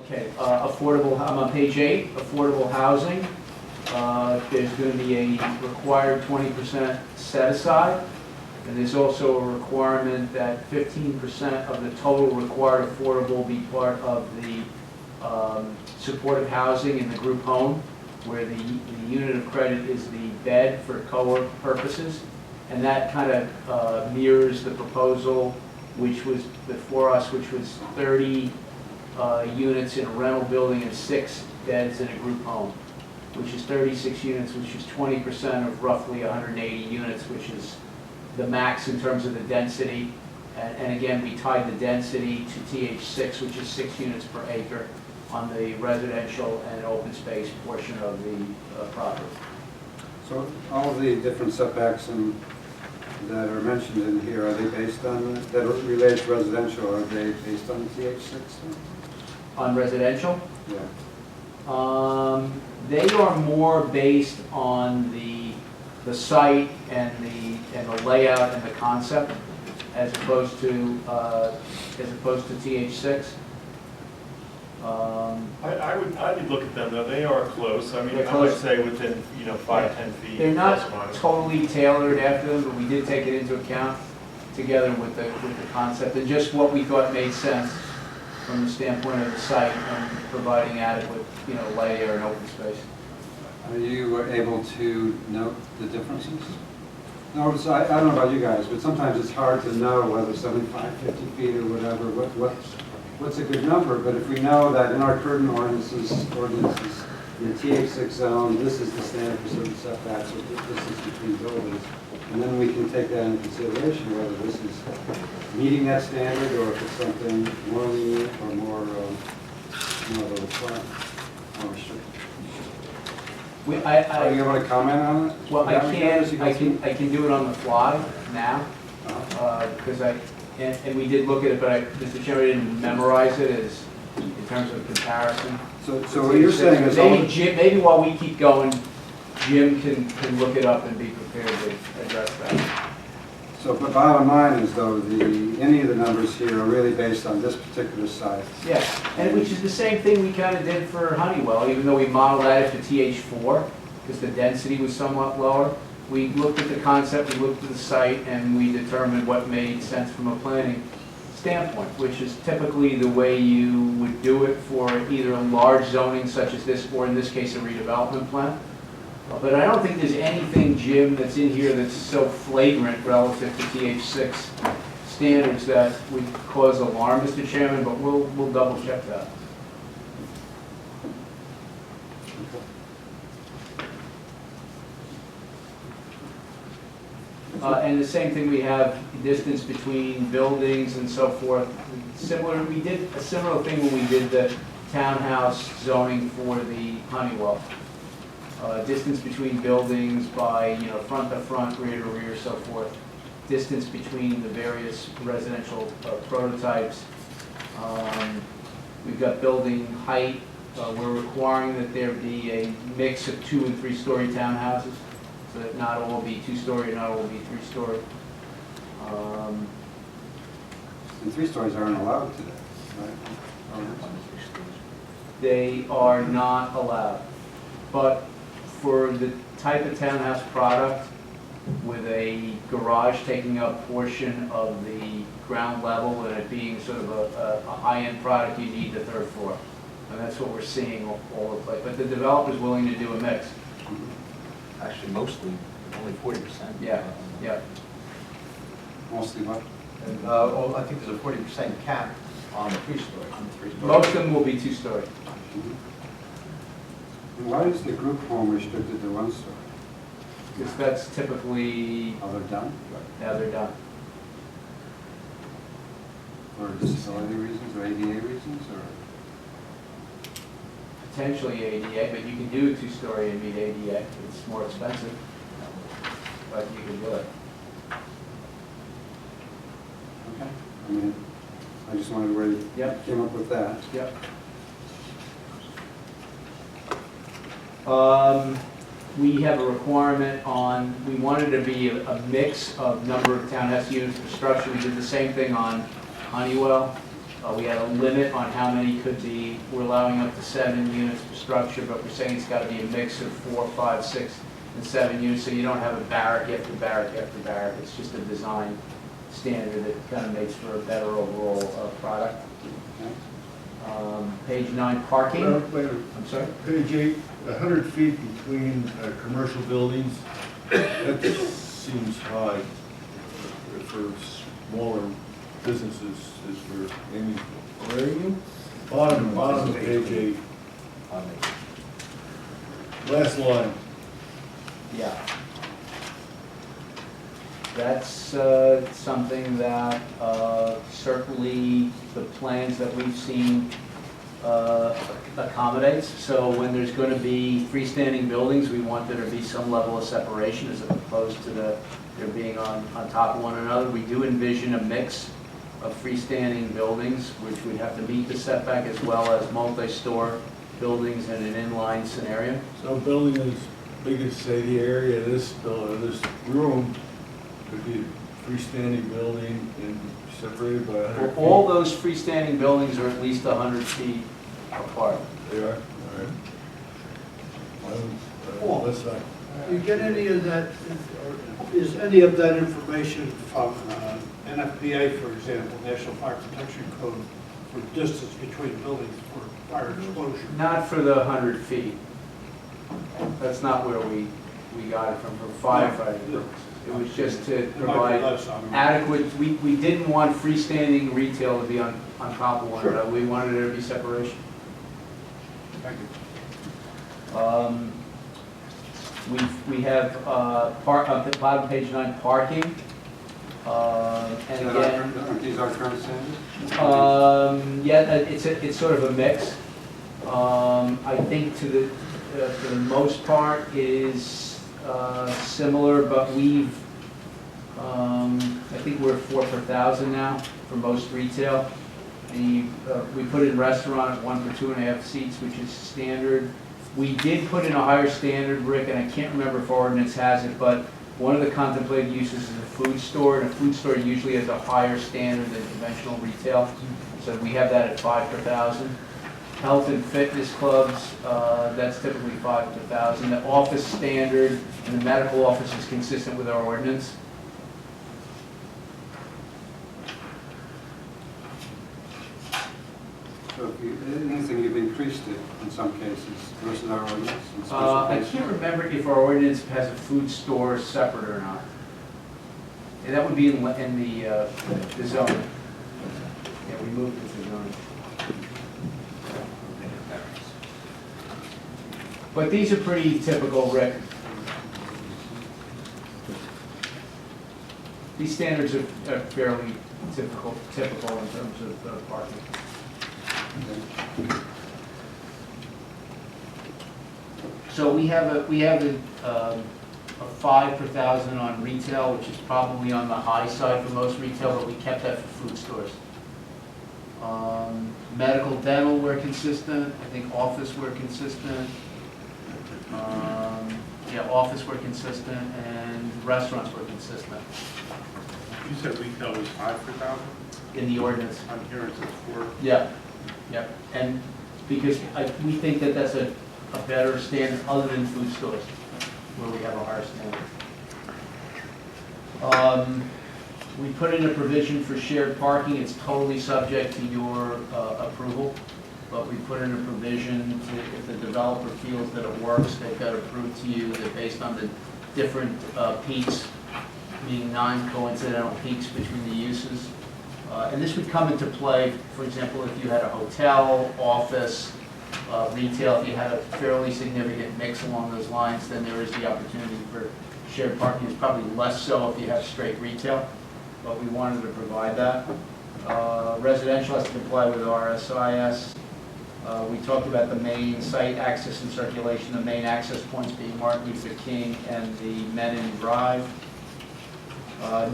Okay, affordable, I'm on page 8, affordable housing. There's going to be a required 20% set aside, and there's also a requirement that 15% of the total required affordable be part of the supportive housing in the group home, where the unit of credit is the bed for co-work purposes, and that kind of mirrors the proposal which was before us, which was 30 units in a rental building and 6 beds in a group home, which is 36 units, which is 20% of roughly 180 units, which is the max in terms of the density. And again, we tied the density to TH6, which is 6 units per acre on the residential and open space portion of the property. So all of the different setbacks that are mentioned in here, are they based on, that are related to residential, are they based on TH6? On residential? Yeah. They are more based on the site and the layout and the concept, as opposed to TH6. I would look at them though. They are close. I mean, They're I would close. say within 5-10 feet. They're not plus or minus. totally tailored after them, but we did take it into account together with the concept and just what we thought made sense from the standpoint of the site and providing adequate, layout and open space. Are you able to note the differences? No, I don't know about you guys, but sometimes it's hard to know whether 75, 50 feet or whatever, what's a good number. But if we know that in our current ordinances, in the TH6 zone, this is the standard for certain setbacks, or this is between buildings, and then we can take that into consideration, whether this is meeting that standard or if it's something more lenient or more of a requirement, more restrictive. Are you able to comment on it? Well, I can do it on the fly now, because and we did look at it, but Mr. Chairman, I didn't memorize it as in terms of comparison. So what you're saying is maybe while we keep going, Jim can look it up and be prepared to address that. So, but bottom line is though, any of the numbers here are really based on this particular site. Yes, and which is the same thing we kind of did for Honeywell, even though we modeled that after TH4, because the density was somewhat lower. We looked at the concept, we looked at the site, and we determined what made sense from a planning standpoint, which is typically the way you would do it for either a large zoning such as this, or in this case, a redevelopment plan. But I don't think there's anything, Jim, that's in here that's so flagrant relative to TH6 standards that would cause alarm, Mr. Chairman, but we'll double check that. And the same thing, we have distance between buildings and so forth. Similar, we did a similar thing when we did the townhouse zoning for the Honeywell. Distance between buildings by, front to front, rear to rear, so forth. Distance between the various residential prototypes. We've got building height. We're requiring that there be a mix of 2- and 3-story townhouses, so that not all be 2-story, not all be 3-story. And 3 stories aren't allowed today, right? They are not allowed. But for the type of townhouse product, with a garage taking up a portion of the ground level and it being sort of a high-end product, you need the 3rd floor. And that's what we're seeing all the place. But the developer's willing to do a mix. Actually, mostly, only 40%. Yeah, yeah. Mostly what? I think there's a 40% cap on the 3-story. Most of them will be 2-story. And why is the group home restricted to 1 story? Because that's typically Are they done? how they're done. For disability reasons or ADA reasons, or? Potentially ADA, but you can do a 2-story and meet ADA. It's more expensive, but you can do it. Okay. I mean, I just wondered where you came up with that. Yep. We have a requirement on, we wanted to be a mix of number of townhouse units per structure. We did the same thing on Honeywell. We had a limit on how many could be, we're allowing up to 7 units per structure, but we're saying it's got to be a mix of 4, 5, 6, and 7 units, so you don't have a barrack after barrack after barrack. It's just a design standard that kind of makes for a better overall product. Page 9, parking. Wait a minute. I'm sorry? Page 8, 100 feet between commercial buildings, that seems high for smaller businesses as we're aiming for. Where are you? Bottom of page 8, last line. Yeah. That's something that certainly the plans that we've seen accommodates. So when there's going to be freestanding buildings, we want there to be some level of separation as opposed to there being on top of one another. We do envision a mix of freestanding buildings, which would have to meet the setback, as well as multi-store buildings in an inline scenario. So a building as big as, say, the area of this room could be a freestanding building and separated by 100 feet? All those freestanding buildings are at least 100 feet apart. They are? All right. Well, that's not. You get any of that, or is any of that information from NFPA, for example, National Fire Protection Code, for distance between buildings for fire exposure? Not for the 100 feet. That's not where we got it from, for firefighting purposes. It was just to There might be provide less on them. adequate, we didn't want freestanding retail to be on top of one Sure. another. We wanted there to be separation. Thank you. We have, at the bottom of page 9, parking. And again, Aren't these our current standards? yeah, it's sort of a mix. I think to the, for the most part, it is similar, but we've, I think we're 4 per 1,000 now for most retail. We put in restaurant at 1 for 2.5 seats, which is standard. We did put in a higher standard, Rick, and I can't remember if ordinance has it, but one of the contemplated uses is a food store, and a food store usually has a higher standard than conventional retail. So we have that at 5 per 1,000. Health and fitness clubs, that's typically 5 per 1,000. The office standard and the medical office is consistent with our ordinance. So if anything, you've increased it in some cases versus our ordinance in special I cases. can't remember if our ordinance has a food store separate or not. And that would be in the zone. Yeah, we moved it to zone. But these are pretty typical, Rick. These standards are fairly typical in terms of parking. So we have a 5 per 1,000 on retail, which is probably on the high side for most retail, but we kept that for food stores. Medical, dental, we're consistent. I think office, we're consistent. Yeah, office, we're consistent, and restaurants, we're consistent You said retail was 5 per 1,000? in the ordinance. I'm hearing it's 4. Yeah, yeah, and because we think that that's a better standard other than food stores, where we have a higher standard. We put in a provision for shared parking. It's totally subject to your approval, but we put in a provision to, if the developer feels that it works, they've got to prove to you that based on the different peaks, meaning non-coincidental peaks between the uses. And this would come into play, for example, if you had a hotel, office, retail, if you had a fairly significant mix along those lines, then there is the opportunity for shared parking. It's probably less so if you have straight retail, but we wanted to provide that. Residential has to comply with RSIS. We talked about the main site access and circulation, the main access points being Martin Luther King and the Menon Drive.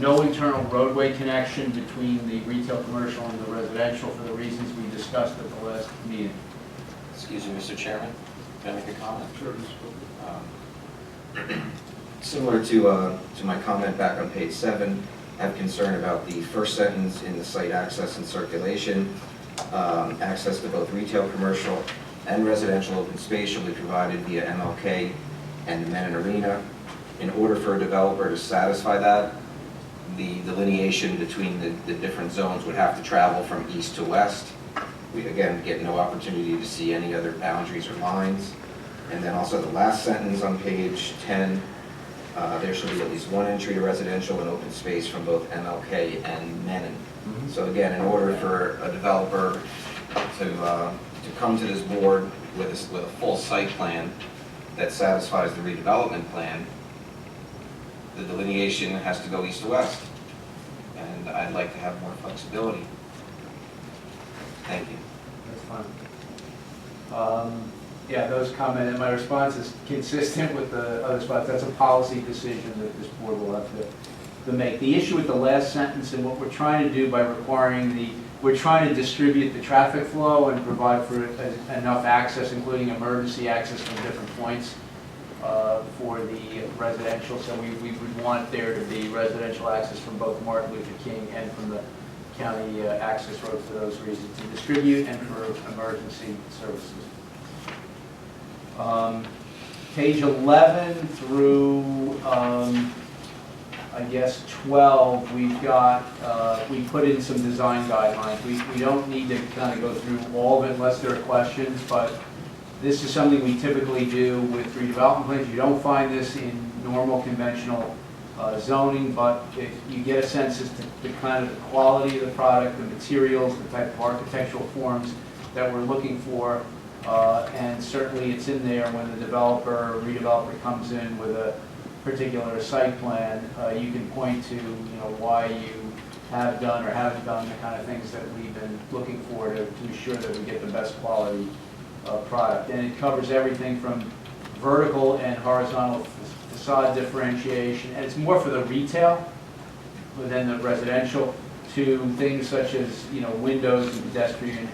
No internal roadway connection between the retail, commercial, and the residential for the reasons we discussed at the last meeting. Excuse me, Mr. Chairman, can I make a comment? Sure. Similar to my comment back on page 7, I have concern about the first sentence in the site access and circulation. Access to both retail, commercial, and residential open space shall be provided via MLK and the Menon Arena. In order for a developer to satisfy that, the delineation between the different zones would have to travel from east to west. We, again, get no opportunity to see any other boundaries or lines. And then also the last sentence on page 10, there shall be at least one entry to residential and open space from both MLK and Menon. So again, in order for a developer to come to this board with a full site plan that satisfies the redevelopment plan, the delineation has to go east to west. And I'd like to have more flexibility. Thank you. That's fine. Yeah, those comments, and my response is consistent with the other spots. That's a policy decision that this board will have to make. The issue with the last sentence and what we're trying to do by requiring we're trying to distribute the traffic flow and provide for enough access, including emergency access from different points for the residential. So we would want there to be residential access from both Martin Luther King and from the county access road for those reasons, to distribute and for emergency services. Page 11 through, I guess, 12, we've got, we put in some design guidelines. We don't need to kind of go through all of it unless there are questions, but this is something we typically do with redevelopment plans. You don't find this in normal conventional zoning, but if you get a sense as to the kind of the quality of the product, the materials, the type of architectural forms that we're looking for, and certainly it's in there when the developer or redeveloper comes in with a particular site plan, you can point to, why you have done or haven't done the kind of things that we've been looking for to ensure that we get the best quality product. And it covers everything from vertical and horizontal facade differentiation, and it's more for the retail than the residential, to things such as, windows and pedestrian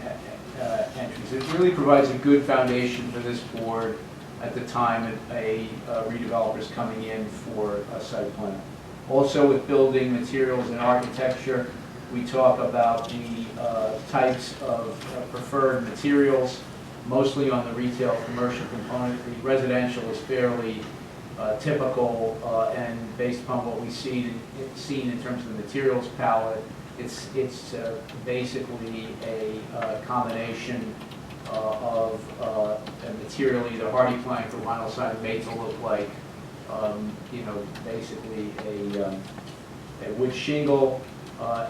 entries. It really provides a good foundation for this board at the time a redeveloper is coming in for a site plan. Also with building materials and architecture, we talk about the types of preferred materials, mostly on the retail commercial component. The residential is fairly typical, and based upon what we've seen in terms of the materials palette, it's basically a combination of material, either hardy plank or vinyl siding, made to look like, basically a wood shingle,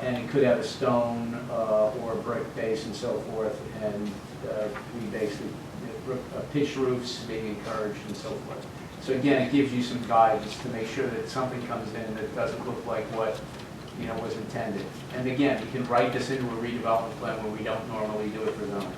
and it could have a stone or a brick base and so forth. And we basically pitch roofs being encouraged and so forth. So again, it gives you some guidance to make sure that something comes in that doesn't look like what was intended. And again, you can write this into a redevelopment plan where we don't normally do it for zoning.